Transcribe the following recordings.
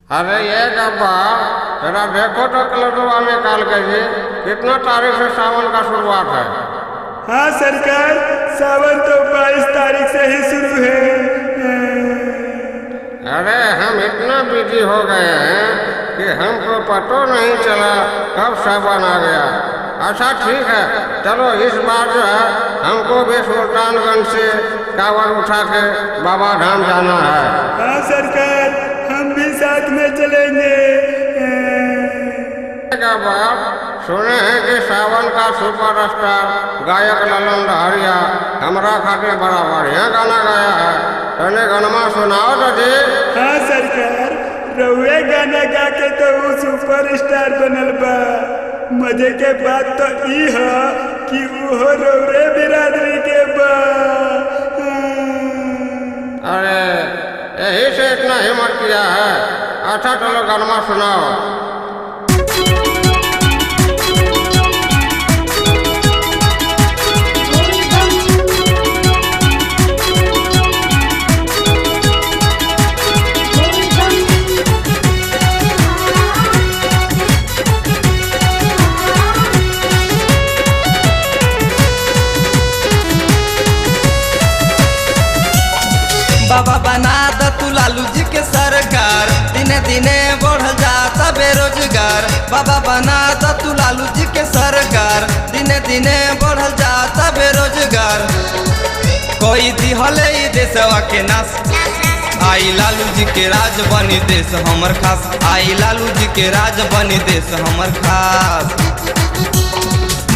अरे ये गब्बर, जरा देखो तो कैलेंडर निकाल के जी, कितना तारीख से सावन का शुरुआत है? हाँ सरकार, सावन तो 22 तारीख से ही शुरू है। अरे हम इतना बिजी हो गए हैं कि हमको पता नहीं चला कब सावन आ गया। अच्छा ठीक है, चलो इस बार जो है हमको भी सुल्तानगंज से कांवड़ उठा के बाबा धाम जाना है। हाँ सरकार, हम भी साथ में चलेंगे। बाप सुने हैं कि सावन का सुपरस्टार गायक ललन लहरिया हमरा खातिर बड़ा बढ़िया गाना गाया है। तने गनमा सुनाओ तो जी। हाँ सरकार, रउए गाना गा के तो वो सुपरस्टार बनल बा। मजे के बात तो ई है कि वो रउरे बिरादरी के बा। अरे यही से इतना हिम्मत किया है। अच्छा चलो गनमा सुनाओ। बाबा बना द तू लालू जी के सरकार, दिने दिने बढ़ जाता बेरोजगार। बाबा बना द तू लालू जी के सरकार, दिने दिने बढ़ जाता बेरोजगार। कोई दिहले ई देशवा के नाश, आई लालू जी के राज बनी देश हमर खास। आई लालू जी के राज बनी देश हमर खास।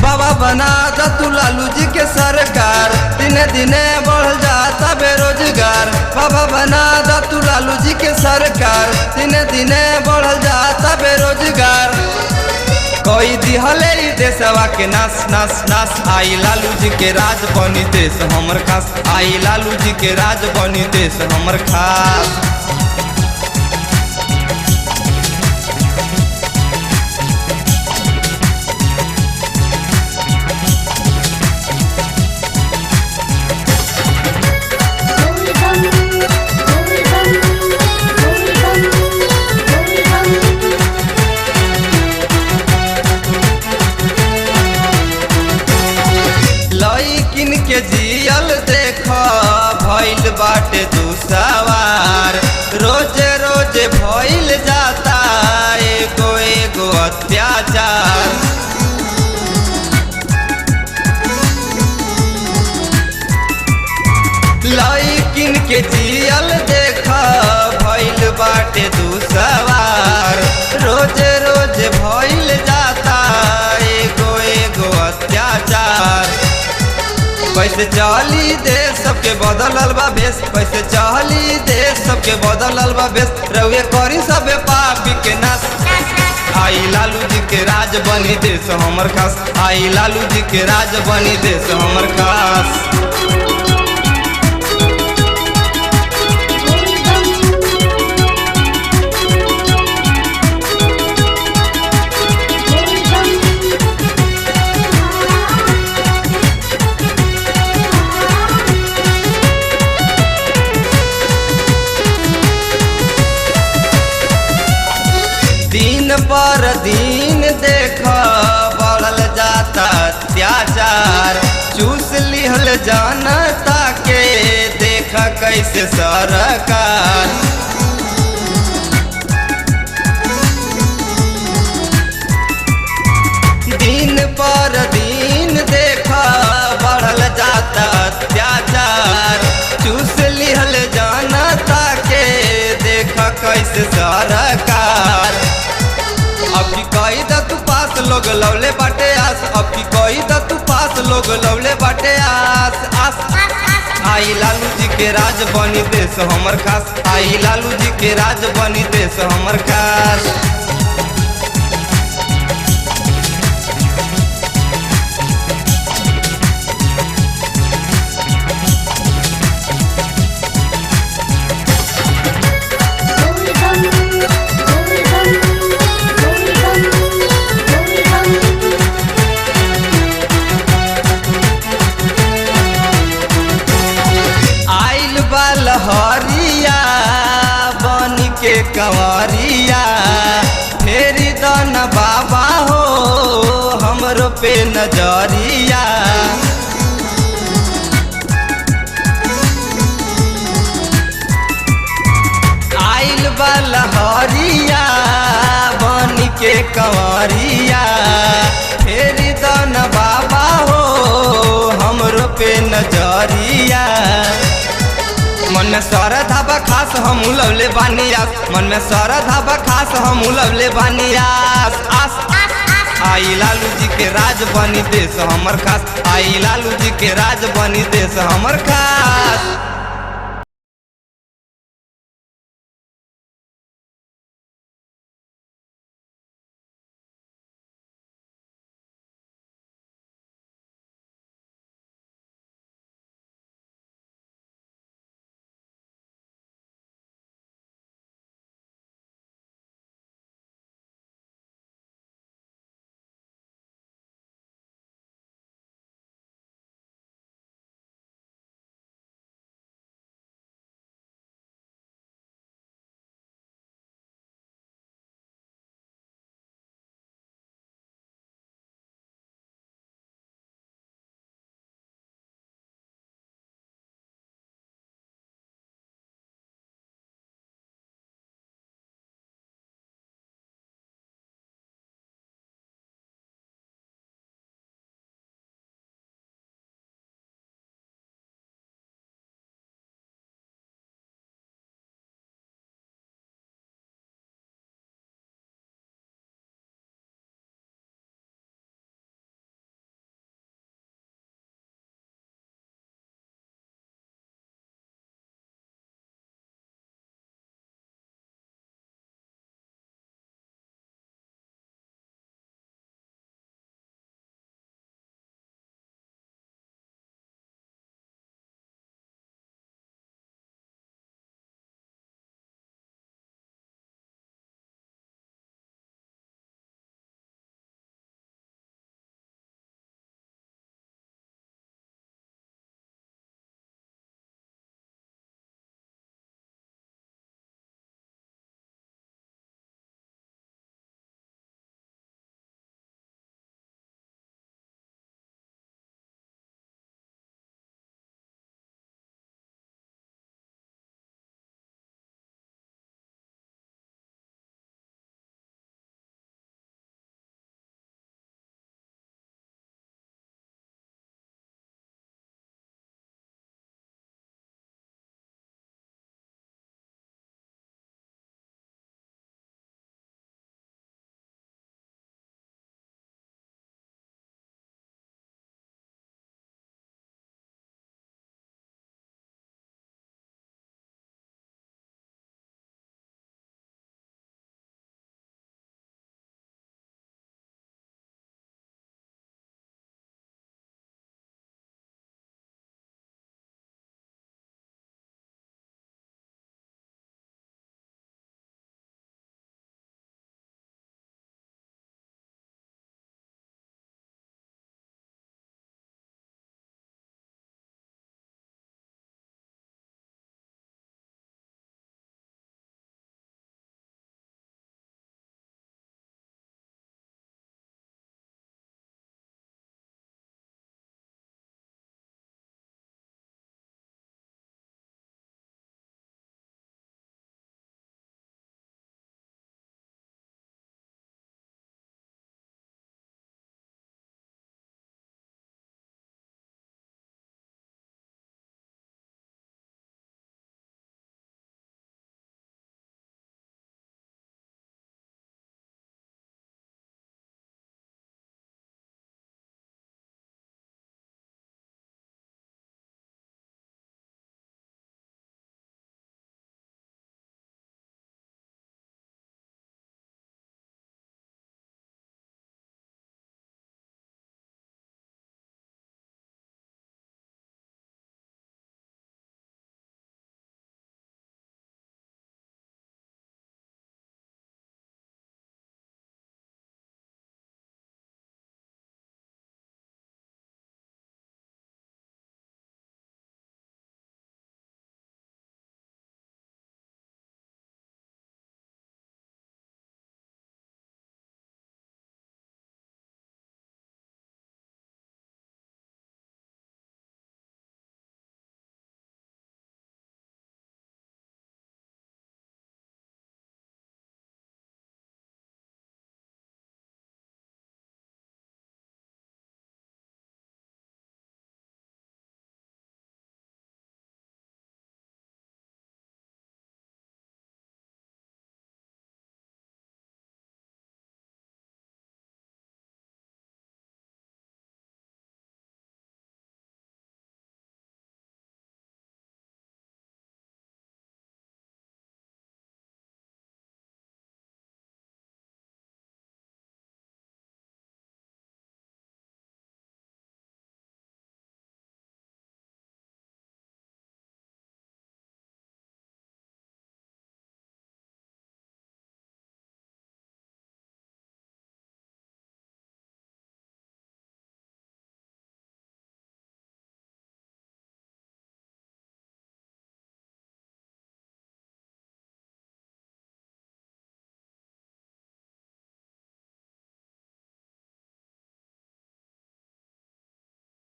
बाबा बना द तू लालू जी के सरकार, दिने दिने बढ़ जाता बेरोजगार। बाबा बना द तू लालू जी के सरकार, दिने दिने बढ़ जाता बेरोजगार। कोई दिहले ई देशवा के नाश नाश नाश। आई लालू जी के राज बनी देश हमर खास। आई लालू जी के राज बनी देश हमर खास। के जियल देख भइल बाटे दुसवार, रोज रोज भइल जाता एगो एगो अत्याचार। लइकिन के जियल देख भइल बाटे दुसवार, रोज रोज भइल जाता एगो एगो अत्याचार। कैसे चली देश सबके बदलल बा भेष, कैसे चली देश सबके बदलल बा भेष। रउए करी सबे पापी के नाश। आई लालू जी के राज बनी देश हमर खास। आई लालू जी के राज बनी देश हमर खास। दिन पर दिन देख बढ़ल जाता अत्याचार। चूस लिहल जनता के देख कैसे सरकार। दिन पर दिन देख बढ़ल जाता अत्याचार। चूस लिहल जनता के देख कैसे सरकार। अब की कही द तू पास लोग लवले बाटे आस। अब की कही द तू पास लोग लवले बाटे आस आस। आई लालू जी के राज बनी देश हमर खास। आई लालू जी के राज बनी देश हमर खास। लहरिया बन के कंवरिया कहरिया फेरी दन बाबा हो हमरो पे नजरिया। आइल बा लहरिया बन के कंवरिया फेरी दन बाबा हो हमरो पे नजरिया। मन में श्रद्धा बा खास हम लवले बानियास, मन में श्रद्धा बा खास हम लवले बानियास। आस आई लालू जी के राज बनी देश हमर खास, आई लालू जी के राज बनी देश हमर खास।